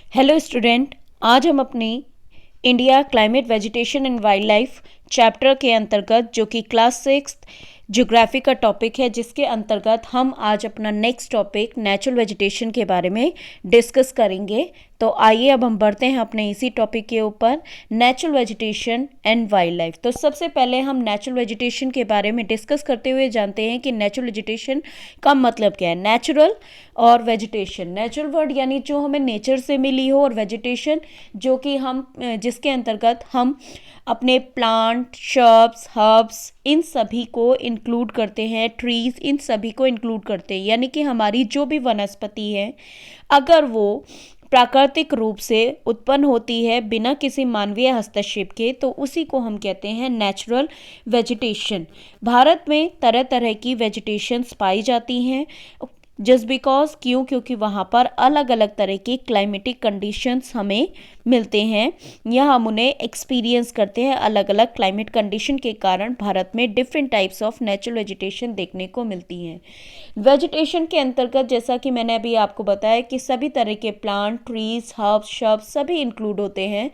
Hello student, आज हम अपनी India climate vegetation and wild life chapter के अंतर्गत जो कि क्लास 6 ज्योग्राफी का टॉपिक है, जिसके अंतर्गत हम आज अपना नेक्स्ट टॉपिक नेचुरल वेजिटेशन के बारे में डिस्कस करेंगे। तो आइए अब हम बढ़ते हैं अपने इसी टॉपिक के ऊपर, natural vegetation and wild life. तो सबसे पहले हम नेचुरल वेजिटेशन के बारे में डिस्कस करते हुए जानते हैं कि नेचुरल वेजिटेशन का मतलब क्या है। नेचुरल और वेजिटेशन, नेचुरल वर्ड यानी जो हमें नेचर से मिली हो, और वेजिटेशन जो कि हम जिसके अंतर्गत हम अपने प्लांट, शर्ब्स, हर्ब्स इन सभी को इंक्लूड करते हैं, ट्रीज इन सभी को इंक्लूड करते हैं। यानी कि हमारी जो भी वनस्पति है, अगर वो प्राकृतिक रूप से उत्पन्न होती है बिना किसी मानवीय हस्तक्षेप के, तो उसी को हम कहते हैं नेचुरल वेजिटेशन। भारत में तरह तरह की वेजिटेशंस पाई जाती हैं, जस्ट बिकॉज क्योंकि वहाँ पर अलग अलग तरह की क्लाइमेटिक कंडीशंस हमें मिलते हैं, या हम उन्हें एक्सपीरियंस करते हैं। अलग अलग क्लाइमेट कंडीशन के कारण भारत में different types of natural vegetation देखने को मिलती हैं। वेजिटेशन के अंतर्गत जैसा कि मैंने अभी आपको बताया कि सभी तरह के प्लांट, ट्रीज, हर्ब्स, शब्स सभी इंक्लूड होते हैं,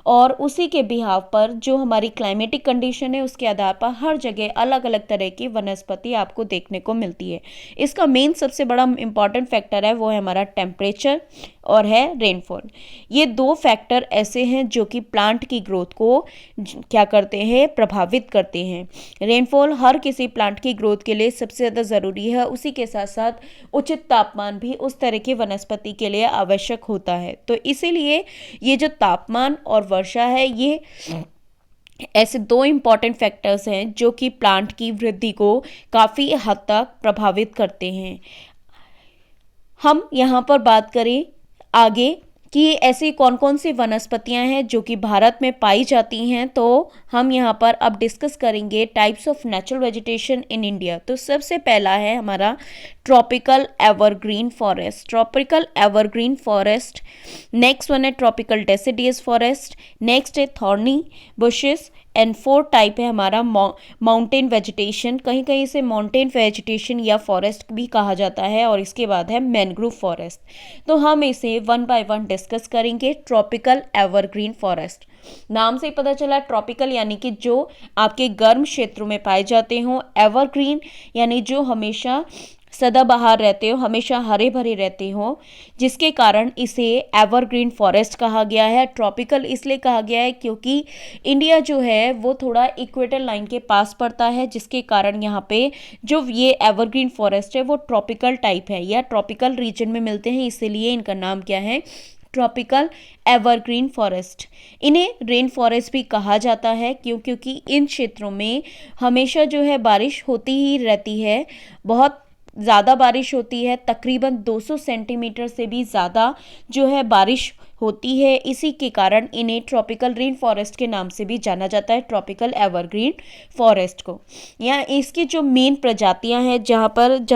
और उसी के बिहाव पर जो हमारी क्लाइमेटिक कंडीशन है उसके आधार पर हर जगह अलग अलग तरह की वनस्पति आपको देखने को मिलती है। इसका मेन सबसे बड़ा इंपॉर्टेंट फैक्टर है वो है हमारा टेम्परेचर और है रेनफॉल। ये दो फैक्टर ऐसे हैं जो कि प्लांट की ग्रोथ को क्या करते हैं, प्रभावित करते हैं। रेनफॉल हर किसी प्लांट की ग्रोथ के लिए सबसे ज़्यादा ज़रूरी है, उसी के साथ साथ उचित तापमान भी उस तरह की वनस्पति के लिए आवश्यक होता है। तो इसीलिए ये जो तापमान और वर्षा है, ये ऐसे दो इम्पॉर्टेंट फैक्टर्स हैं जो कि प्लांट की वृद्धि को काफ़ी हद तक प्रभावित करते हैं। हम यहाँ पर बात करें आगे कि ऐसी कौन कौन सी वनस्पतियाँ हैं जो कि भारत में पाई जाती हैं, तो हम यहाँ पर अब डिस्कस करेंगे types of natural vegetation in India. तो सबसे पहला है हमारा tropical evergreen forest. Tropical evergreen forest, next one है ट्रॉपिकल डेसिडियस फॉरेस्ट, नेक्स्ट है थॉर्नी बुशेस, एंड 4 टाइप है हमारा माउंटेन वेजिटेशन। कहीं कहीं से माउंटेन वेजिटेशन या फॉरेस्ट भी कहा जाता है, और इसके बाद है मैनग्रोव फॉरेस्ट। तो हम इसे वन बाय वन डिस्कस करेंगे। ट्रॉपिकल एवरग्रीन फॉरेस्ट, नाम से ही पता चला ट्रॉपिकल यानी कि जो आपके गर्म क्षेत्रों में पाए जाते हों, एवरग्रीन यानी जो हमेशा सदाबहार रहते हो, हमेशा हरे भरे रहते हो, जिसके कारण इसे एवरग्रीन फॉरेस्ट कहा गया है। ट्रॉपिकल इसलिए कहा गया है क्योंकि इंडिया जो है वो थोड़ा इक्वेटर लाइन के पास पड़ता है, जिसके कारण यहाँ पे जो ये एवरग्रीन फॉरेस्ट है वो ट्रॉपिकल टाइप है या ट्रॉपिकल रीजन में मिलते हैं, इसीलिए इनका नाम क्या है, ट्रॉपिकल एवरग्रीन फॉरेस्ट। इन्हें रेन फॉरेस्ट भी कहा जाता है क्योंकि इन क्षेत्रों में हमेशा जो है बारिश होती ही रहती है, बहुत ज़्यादा बारिश होती है, तकरीबन 200 सेंटीमीटर से भी ज़्यादा जो है बारिश होती है। इसी के कारण इन्हें ट्रॉपिकल रेन फॉरेस्ट के नाम से भी जाना जाता है, ट्रॉपिकल एवरग्रीन फॉरेस्ट को। यहाँ इसकी जो मेन प्रजातियां हैं जहाँ पर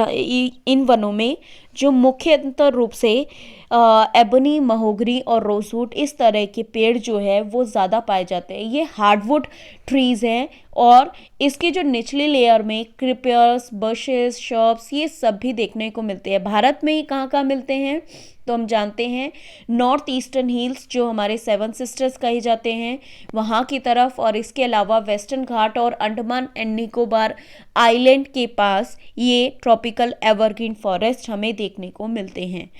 इन वनों में जो मुख्यतः रूप से एबनी, महोगनी और रोजवुड इस तरह के पेड़ जो है वो ज़्यादा पाए जाते हैं। ये हार्डवुड ट्रीज हैं, और इसके जो निचले लेयर में क्रीपर्स, बशेस, शर्ब्स ये सब भी देखने को मिलते हैं। भारत में ही कहाँ कहाँ मिलते हैं तो हम जानते हैं नॉर्थ ईस्टर्न हिल्स जो हमारे 7 सिस्टर्स कहे जाते हैं वहाँ की तरफ, और इसके अलावा वेस्टर्न घाट और अंडमान एंड निकोबार आइलैंड के पास ये ट्रॉपिकल एवरग्रीन फॉरेस्ट हमें देखने को मिलते हैं।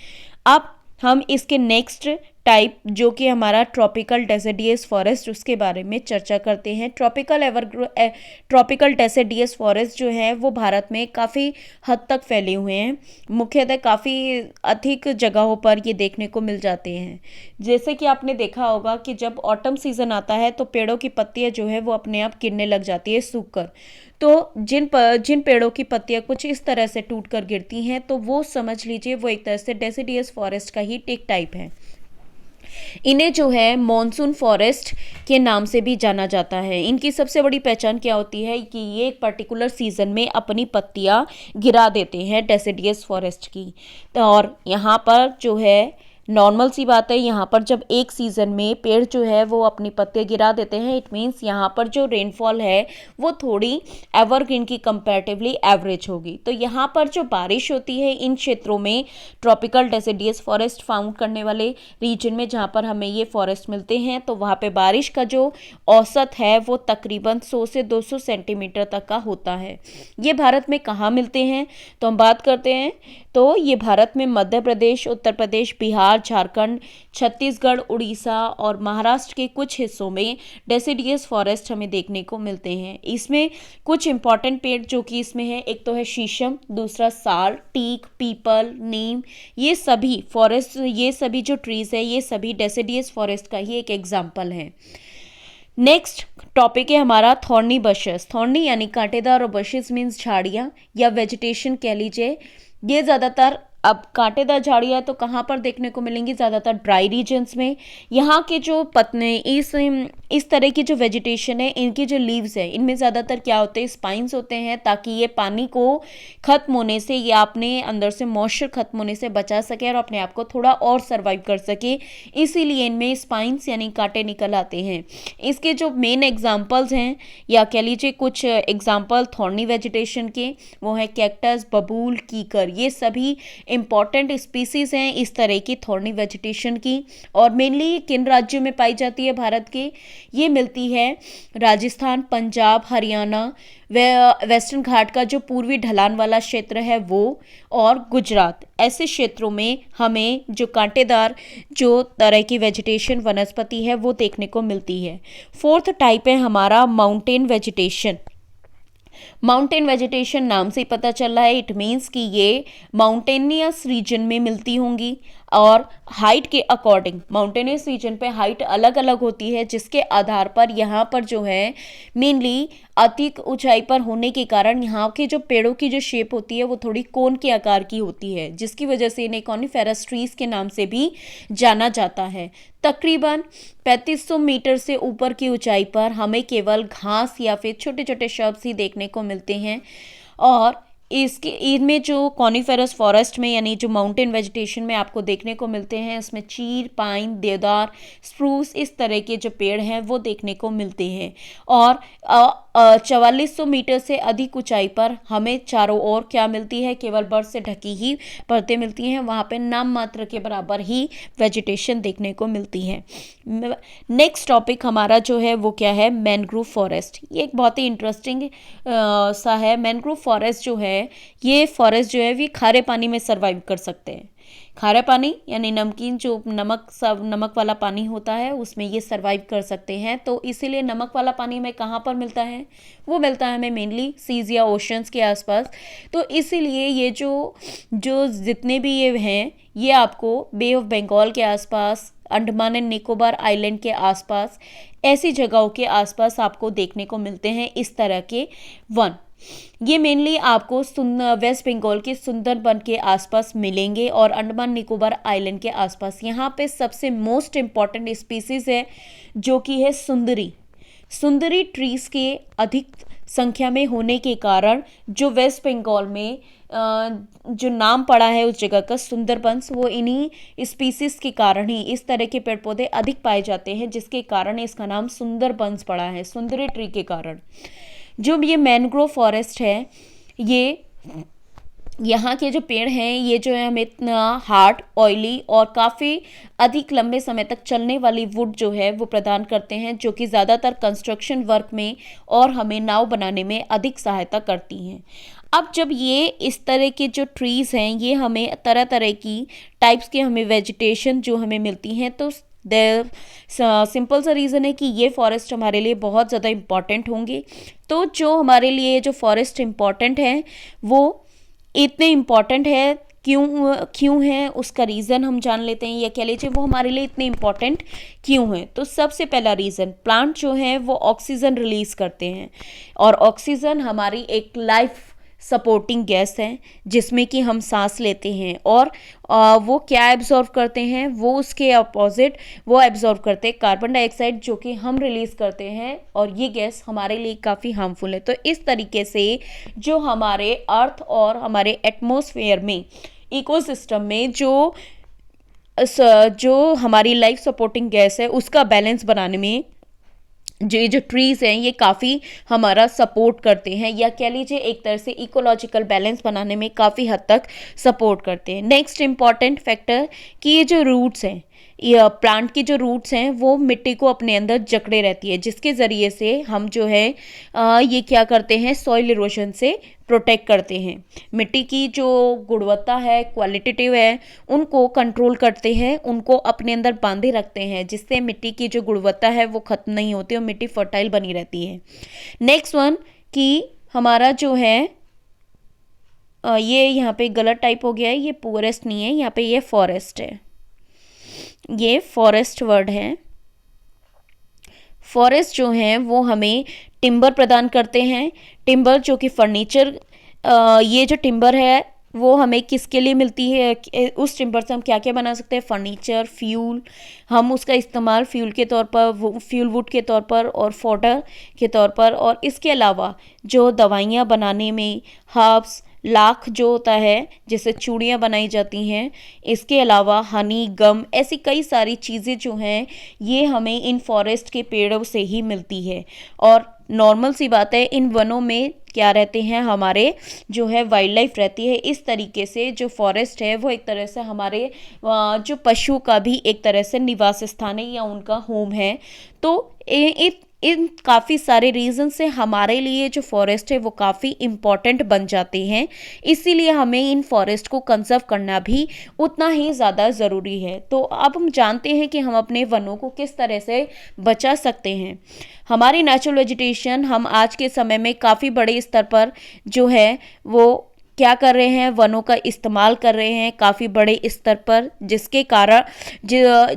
अब हम इसके नेक्स्ट टाइप जो कि हमारा ट्रॉपिकल डेसिडियस फॉरेस्ट, उसके बारे में चर्चा करते हैं। ट्रॉपिकल डेसिडियस फॉरेस्ट जो है वो भारत में काफ़ी हद तक फैले हुए हैं, मुख्यतः काफ़ी अधिक जगहों पर ये देखने को मिल जाते हैं। जैसे कि आपने देखा होगा कि जब ऑटम सीजन आता है तो पेड़ों की पत्तियां जो है वो अपने आप गिरने लग जाती है सूख कर। तो जिन पेड़ों की पत्तियां कुछ इस तरह से टूट कर गिरती हैं, तो वो समझ लीजिए वो एक तरह से डेसिडियस फॉरेस्ट का ही एक टाइप है। इन्हें जो है मॉनसून फॉरेस्ट के नाम से भी जाना जाता है। इनकी सबसे बड़ी पहचान क्या होती है कि ये एक पर्टिकुलर सीजन में अपनी पत्तियां गिरा देते हैं डेसिडियस फॉरेस्ट की। तो और यहाँ पर जो है नॉर्मल सी बात है, यहाँ पर जब एक सीज़न में पेड़ जो है वो अपनी पत्ते गिरा देते हैं, इट मीन्स यहाँ पर जो रेनफॉल है वो थोड़ी एवरग्रीन की कंपैरेटिवली एवरेज होगी। तो यहाँ पर जो बारिश होती है इन क्षेत्रों में, ट्रॉपिकल डेसिडियस फॉरेस्ट फाउंड करने वाले रीजन में जहाँ पर हमें ये फॉरेस्ट मिलते हैं, तो वहाँ पे बारिश का जो औसत है वो तकरीबन 100 से 200 सेंटीमीटर तक का होता है। ये भारत में कहाँ मिलते हैं, तो हम बात करते हैं तो ये भारत में मध्य प्रदेश, उत्तर प्रदेश, बिहार, झारखंड, छत्तीसगढ़, उड़ीसा और महाराष्ट्र के कुछ हिस्सों में डेसिडियस फॉरेस्ट हमें देखने को मिलते हैं। इसमें कुछ इंपॉर्टेंट पेड़ जो कि इसमें है, एक तो है शीशम, दूसरा साल, टीक, पीपल, नीम, ये सभी फॉरेस्ट, ये सभी जो ट्रीज है ये सभी डेसिडियस फॉरेस्ट का ही एक एग्जाम्पल है। नेक्स्ट टॉपिक है हमारा थॉर्नी बशेस। थॉर्नी यानी कांटेदार और बशेस मीन्स झाड़ियाँ या वेजिटेशन कह लीजिए। ये ज़्यादातर, अब कांटेदार झाड़ियाँ तो कहाँ पर देखने को मिलेंगी, ज़्यादातर ड्राई रीजन्स में। यहाँ के जो पत्ते, इस तरह की जो वेजिटेशन है, इनकी जो लीव्स है इनमें ज़्यादातर क्या होते हैं, स्पाइंस होते हैं, ताकि ये पानी को ख़त्म होने से या अपने अंदर से मॉइस्चर ख़त्म होने से बचा सके और अपने आप को थोड़ा और सर्वाइव कर सके, इसीलिए इनमें स्पाइंस यानी कांटे निकल आते हैं। इसके जो मेन एग्जाम्पल्स हैं या कह लीजिए कुछ एग्जाम्पल थॉर्नी वेजिटेशन के, वो है कैक्टस, बबूल, कीकर, ये सभी इंपॉर्टेंट स्पीसीज हैं इस तरह की थॉर्नी वेजिटेशन की। और मेनली किन राज्यों में पाई जाती है भारत के, ये मिलती है राजस्थान, पंजाब, हरियाणा, वेस्टर्न घाट का जो पूर्वी ढलान वाला क्षेत्र है वो, और गुजरात। ऐसे क्षेत्रों में हमें जो कांटेदार जो तरह की वेजिटेशन वनस्पति है वो देखने को मिलती है। फोर्थ टाइप है हमारा माउंटेन वेजिटेशन। माउंटेन वेजिटेशन नाम से ही पता चल रहा है, इट मीन्स कि ये माउंटेनियस रीजन में मिलती होंगी और हाइट के अकॉर्डिंग, माउंटेनियस रीजन पे हाइट अलग अलग होती है, जिसके आधार पर यहाँ पर जो है मेनली अधिक ऊंचाई पर होने के कारण यहाँ के जो पेड़ों की जो शेप होती है वो थोड़ी कोन के आकार की होती है, जिसकी वजह से इन्हें कॉनिफेरस ट्रीज के नाम से भी जाना जाता है। तकरीबन 3500 मीटर से ऊपर की ऊंचाई पर हमें केवल घास या फिर छोटे छोटे श्रब्स ही देखने को मिलते हैं। और इसके इनमें जो कॉनिफेरस फॉरेस्ट में यानी जो माउंटेन वेजिटेशन में आपको देखने को मिलते हैं, इसमें चीर, पाइन, देवदार, स्प्रूस, इस तरह के जो पेड़ हैं वो देखने को मिलते हैं। और 4400 मीटर से अधिक ऊंचाई पर हमें चारों ओर क्या मिलती है, केवल बर्फ से ढकी ही परतें मिलती हैं, वहाँ पे नाम मात्र के बराबर ही वेजिटेशन देखने को मिलती है। नेक्स्ट टॉपिक हमारा जो है वो क्या है, मैनग्रोव फॉरेस्ट। ये एक बहुत ही इंटरेस्टिंग सा है। मैनग्रोव फॉरेस्ट जो है, ये फॉरेस्ट जो है ये खारे पानी में सर्वाइव कर सकते हैं। खारा पानी यानी नमकीन, जो नमक वाला पानी होता है उसमें ये सर्वाइव कर सकते हैं। तो इसीलिए नमक वाला पानी में कहाँ पर मिलता है, वो मिलता है हमें मेनली सीज या ओशंस के आसपास। तो इसीलिए ये जो जितने भी ये हैं, ये आपको बे ऑफ बंगाल के आसपास, अंडमान एंड निकोबार आइलैंड के आसपास, ऐसी जगहों के आसपास आपको देखने को मिलते हैं इस तरह के वन। ये मेनली आपको वेस्ट बंगाल के सुंदरबन के आसपास मिलेंगे और अंडमान निकोबार आइलैंड के आसपास। यहाँ पे सबसे मोस्ट इम्पॉर्टेंट स्पीसीज है जो कि है सुंदरी। सुंदरी ट्रीज के अधिक संख्या में होने के कारण जो वेस्ट बंगाल में जो नाम पड़ा है उस जगह का सुंदरबंस, वो इन्हीं स्पीसीज के कारण ही इस तरह के पेड़ पौधे अधिक पाए जाते हैं, जिसके कारण इसका नाम सुंदरबंस पड़ा है, सुंदरी ट्री के कारण। जो ये मैनग्रोव फॉरेस्ट है, ये यहाँ के जो पेड़ हैं ये जो है हमें इतना हार्ड, ऑयली और काफ़ी अधिक लंबे समय तक चलने वाली वुड जो है वो प्रदान करते हैं, जो कि ज़्यादातर कंस्ट्रक्शन वर्क में और हमें नाव बनाने में अधिक सहायता करती हैं। अब जब ये इस तरह के जो ट्रीज़ हैं ये हमें तरह तरह की टाइप्स के हमें वेजिटेशन जो हमें मिलती हैं, तो सिंपल सा रीज़न है कि ये फॉरेस्ट हमारे लिए बहुत ज़्यादा इम्पॉर्टेंट होंगे। तो जो हमारे लिए जो फॉरेस्ट इम्पॉर्टेंट है वो इतने इम्पॉर्टेंट है, क्यों है उसका रीज़न हम जान लेते हैं, या कह लीजिए वो हमारे लिए इतने इम्पॉर्टेंट क्यों है। तो सबसे पहला रीज़न, प्लांट जो हैं वो ऑक्सीजन रिलीज़ करते हैं और ऑक्सीजन हमारी एक लाइफ सपोर्टिंग गैस है जिसमें कि हम सांस लेते हैं। और वो क्या एब्जॉर्व करते हैं, वो उसके अपोजिट वो एब्जॉर्व करते हैं कार्बन डाइऑक्साइड, जो कि हम रिलीज़ करते हैं, और ये गैस हमारे लिए काफ़ी हार्मफुल है। तो इस तरीके से जो हमारे अर्थ और हमारे एटमॉस्फेयर में, इकोसिस्टम में जो जो हमारी लाइफ सपोर्टिंग गैस है उसका बैलेंस बनाने में जो ट्रीज़ हैं ये काफ़ी हमारा सपोर्ट करते हैं, या कह लीजिए एक तरह से इकोलॉजिकल बैलेंस बनाने में काफ़ी हद तक सपोर्ट करते हैं। नेक्स्ट इम्पॉर्टेंट फैक्टर कि ये जो रूट्स हैं, ये प्लांट की जो रूट्स हैं वो मिट्टी को अपने अंदर जकड़े रहती है, जिसके ज़रिए से हम जो है ये क्या करते हैं, सॉइल इरोजन से प्रोटेक्ट करते हैं। मिट्टी की जो गुणवत्ता है, क्वालिटेटिव है, उनको कंट्रोल करते हैं, उनको अपने अंदर बांधे रखते हैं, जिससे मिट्टी की जो गुणवत्ता है वो ख़त्म नहीं होती और मिट्टी फर्टाइल बनी रहती है। नेक्स्ट वन कि हमारा जो है ये यहाँ पे गलत टाइप हो गया है, ये पुअरेस्ट नहीं है, यहाँ पे ये फॉरेस्ट है, ये फॉरेस्ट वर्ड है। फॉरेस्ट जो हैं वो हमें टिम्बर प्रदान करते हैं। टिम्बर जो कि फर्नीचर, ये जो टिम्बर है वो हमें किसके लिए मिलती है, उस टिम्बर से हम क्या क्या बना सकते हैं, फर्नीचर, फ्यूल, हम उसका इस्तेमाल फ्यूल के तौर पर, फ्यूल वुड के तौर पर और फॉडर के तौर पर, और इसके अलावा जो दवाइयाँ बनाने में हर्ब्स, लाख जो होता है जिससे चूड़ियाँ बनाई जाती हैं, इसके अलावा हनी, गम, ऐसी कई सारी चीज़ें जो हैं ये हमें इन फॉरेस्ट के पेड़ों से ही मिलती है। और नॉर्मल सी बात है, इन वनों में क्या रहते हैं, हमारे जो है वाइल्ड लाइफ रहती है। इस तरीके से जो फॉरेस्ट है वो एक तरह से हमारे जो पशु का भी एक तरह से निवास स्थान है या उनका होम है। तो इन काफ़ी सारे रीज़न से हमारे लिए जो फॉरेस्ट है वो काफ़ी इम्पॉर्टेंट बन जाते हैं, इसीलिए हमें इन फॉरेस्ट को कंजर्व करना भी उतना ही ज़्यादा ज़रूरी है। तो अब हम जानते हैं कि हम अपने वनों को किस तरह से बचा सकते हैं। हमारी नेचुरल वेजिटेशन हम आज के समय में काफ़ी बड़े स्तर पर जो है वो क्या कर रहे हैं, वनों का इस्तेमाल कर रहे हैं काफ़ी बड़े स्तर पर, जिसके कारण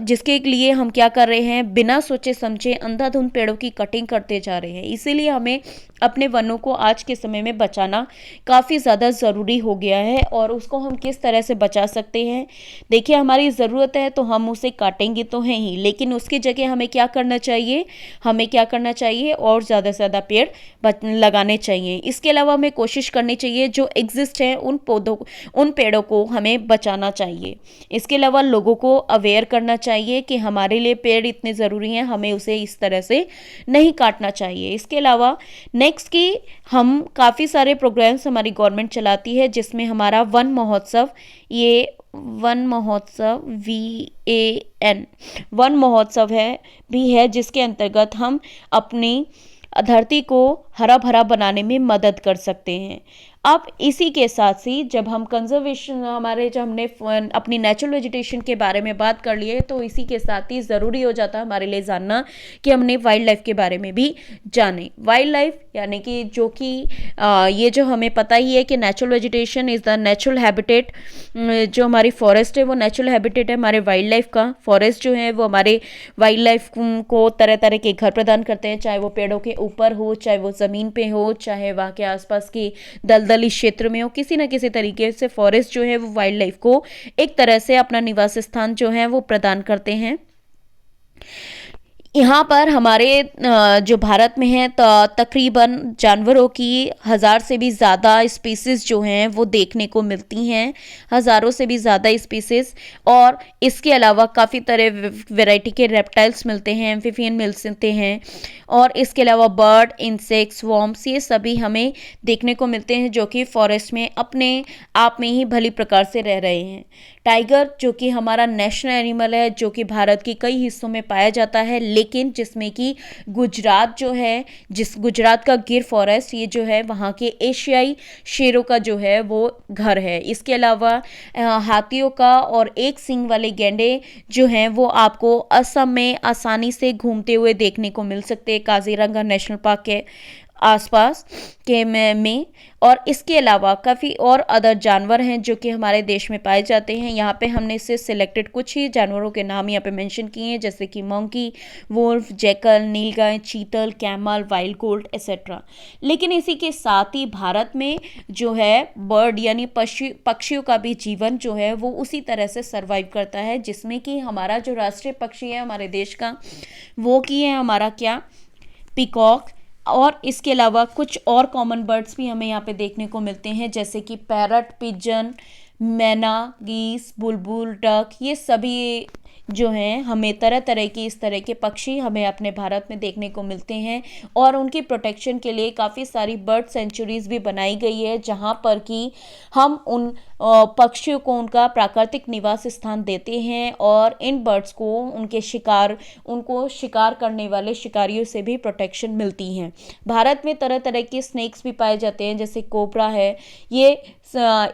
जिसके लिए हम क्या कर रहे हैं, बिना सोचे समझे अंधाधुंध पेड़ों की कटिंग करते जा रहे हैं। इसीलिए हमें अपने वनों को आज के समय में बचाना काफ़ी ज़्यादा ज़रूरी हो गया है। और उसको हम किस तरह से बचा सकते हैं, देखिए हमारी ज़रूरत है तो हम उसे काटेंगे तो हैं ही, लेकिन उसकी जगह हमें क्या करना चाहिए, हमें क्या करना चाहिए, और ज़्यादा से ज़्यादा पेड़ लगाने चाहिए। इसके अलावा हमें कोशिश करनी चाहिए जो एग्जिस्ट हैं उन पेड़ों को हमें बचाना चाहिए। इसके अलावा लोगों को अवेयर करना चाहिए कि हमारे लिए पेड़ इतने ज़रूरी हैं, हमें उसे इस तरह से नहीं काटना चाहिए। इसके अलावा नेक्स्ट कि हम काफ़ी सारे प्रोग्राम्स हमारी गवर्नमेंट चलाती है, जिसमें हमारा वन महोत्सव, ये वन महोत्सव VAN वन महोत्सव है भी है, जिसके अंतर्गत हम अपनी धरती को हरा भरा बनाने में मदद कर सकते हैं। अब इसी के साथ ही जब हम कंजर्वेशन, हमारे जब हमने अपनी नेचुरल वेजिटेशन के बारे में बात कर लिए, तो इसी के साथ ही ज़रूरी हो जाता है हमारे लिए जानना कि हमने वाइल्ड लाइफ के बारे में भी जाने। वाइल्ड लाइफ यानी कि जो कि ये जो हमें पता ही है कि natural vegetation is the natural habitat, जो हमारी फॉरेस्ट है वो नेचुरल हैबिटेट है हमारे वाइल्ड लाइफ का। फॉरेस्ट जो है वो हमारे वाइल्ड लाइफ को तरह तरह के घर प्रदान करते हैं, चाहे वो पेड़ों के ऊपर हो, चाहे वो ज़मीन पे हो, चाहे वहाँ के आसपास की दलदली क्षेत्र में हो, किसी न किसी तरीके से फॉरेस्ट जो है वो वाइल्ड लाइफ को एक तरह से अपना निवास स्थान जो है वो प्रदान करते हैं। यहाँ पर हमारे जो भारत में है तकरीबन जानवरों की 1000 से भी ज़्यादा स्पीसीज़ जो हैं वो देखने को मिलती हैं, हज़ारों से भी ज़्यादा स्पीसीज़। और इसके अलावा काफ़ी तरह वैरायटी के रेप्टाइल्स मिलते हैं, एम्फीबियन मिलते हैं, और इसके अलावा बर्ड, इंसेक्ट्स, वॉर्म्स, ये सभी हमें देखने को मिलते हैं जो कि फॉरेस्ट में अपने आप में ही भली प्रकार से रह रहे हैं। टाइगर जो कि हमारा नेशनल एनिमल है, जो कि भारत के कई हिस्सों में पाया जाता है, लेकिन जिसमें कि गुजरात जो है, जिस गुजरात का गिर फॉरेस्ट, ये जो है वहाँ के एशियाई शेरों का जो है वो घर है। इसके अलावा हाथियों का और एक सींग वाले गैंडे जो हैं वो आपको असम में आसानी से घूमते हुए देखने को मिल सकते हैं, काजीरंगा नेशनल पार्क के आसपास के में। और इसके अलावा काफ़ी और अदर जानवर हैं जो कि हमारे देश में पाए जाते हैं। यहाँ पे हमने से सिलेक्टेड कुछ ही जानवरों के नाम यहाँ पे मेंशन किए हैं, जैसे कि मंकी, वुल्फ, जैकल, नीलगाय, चीतल, कैमल, वाइल्ड गोल्ड एक्सेट्रा। लेकिन इसी के साथ ही भारत में जो है बर्ड यानी पक्षियों का भी जीवन जो है वो उसी तरह से सर्वाइव करता है, जिसमें कि हमारा जो राष्ट्रीय पक्षी है हमारे देश का वो की है हमारा क्या, पीकॉक। और इसके अलावा कुछ और कॉमन बर्ड्स भी हमें यहाँ पे देखने को मिलते हैं, जैसे कि पैरट, पिजन, मैना, गीस, बुलबुल, डक, ये सभी जो हैं हमें तरह तरह की इस तरह के पक्षी हमें अपने भारत में देखने को मिलते हैं। और उनकी प्रोटेक्शन के लिए काफ़ी सारी बर्ड सेंचुरीज भी बनाई गई है, जहाँ पर कि हम उन पक्षियों को उनका प्राकृतिक निवास स्थान देते हैं और इन बर्ड्स को उनको शिकार करने वाले शिकारियों से भी प्रोटेक्शन मिलती हैं। भारत में तरह तरह के स्नेक्स भी पाए जाते हैं, जैसे कोबरा है, ये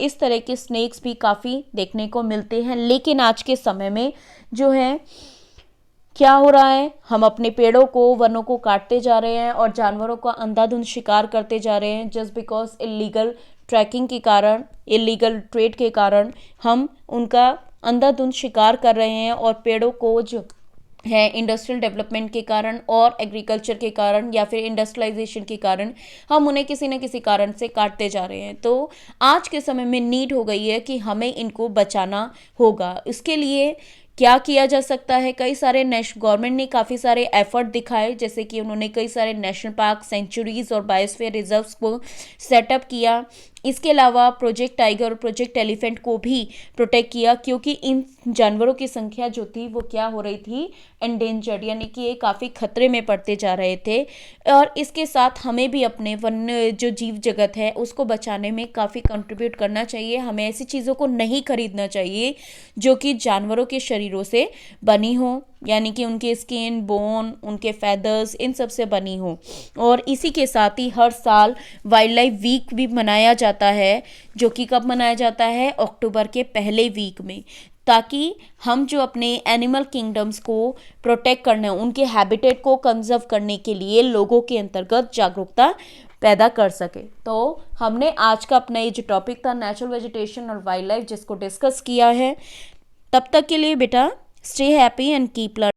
इस तरह के स्नेक्स भी काफ़ी देखने को मिलते हैं। लेकिन आज के समय में जो है क्या हो रहा है, हम अपने पेड़ों को, वनों को काटते जा रहे हैं और जानवरों का अंधाधुंध शिकार करते जा रहे हैं। जस्ट बिकॉज इलीगल ट्रैकिंग के कारण, इलीगल ट्रेड के कारण हम उनका अंधाधुंध शिकार कर रहे हैं और पेड़ों को जो है इंडस्ट्रियल डेवलपमेंट के कारण और एग्रीकल्चर के कारण या फिर इंडस्ट्रियलाइजेशन के कारण हम उन्हें किसी न किसी कारण से काटते जा रहे हैं। तो आज के समय में नीड हो गई है कि हमें इनको बचाना होगा। इसके लिए क्या किया जा सकता है, कई सारे गवर्नमेंट ने काफ़ी सारे एफर्ट दिखाए, जैसे कि उन्होंने कई सारे नेशनल पार्क, सेंचुरीज और बायोस्फीयर रिजर्व्स को सेटअप किया। इसके अलावा प्रोजेक्ट टाइगर और प्रोजेक्ट एलिफेंट को भी प्रोटेक्ट किया, क्योंकि इन जानवरों की संख्या जो थी वो क्या हो रही थी, एंडेंजर्ड, यानी कि ये काफ़ी खतरे में पड़ते जा रहे थे। और इसके साथ हमें भी अपने वन्य जो जीव जगत है उसको बचाने में काफ़ी कंट्रीब्यूट करना चाहिए। हमें ऐसी चीज़ों को नहीं खरीदना चाहिए जो कि जानवरों के शरीरों से बनी हो, यानी कि उनके स्किन, बोन, उनके फैदर्स, इन सब से बनी हो। और इसी के साथ ही हर साल वाइल्ड लाइफ वीक भी मनाया जाता है, जो कि कब मनाया जाता है, अक्टूबर के पहले वीक में, ताकि हम जो अपने एनिमल किंगडम्स को प्रोटेक्ट करने, उनके हैबिटेट को कंजर्व करने के लिए लोगों के अंतर्गत जागरूकता पैदा कर सके। तो हमने आज का अपना ये जो टॉपिक था नेचुरल वेजिटेशन और वाइल्ड लाइफ, जिसको डिस्कस किया है। तब तक के लिए बेटा stay happy and keep learning.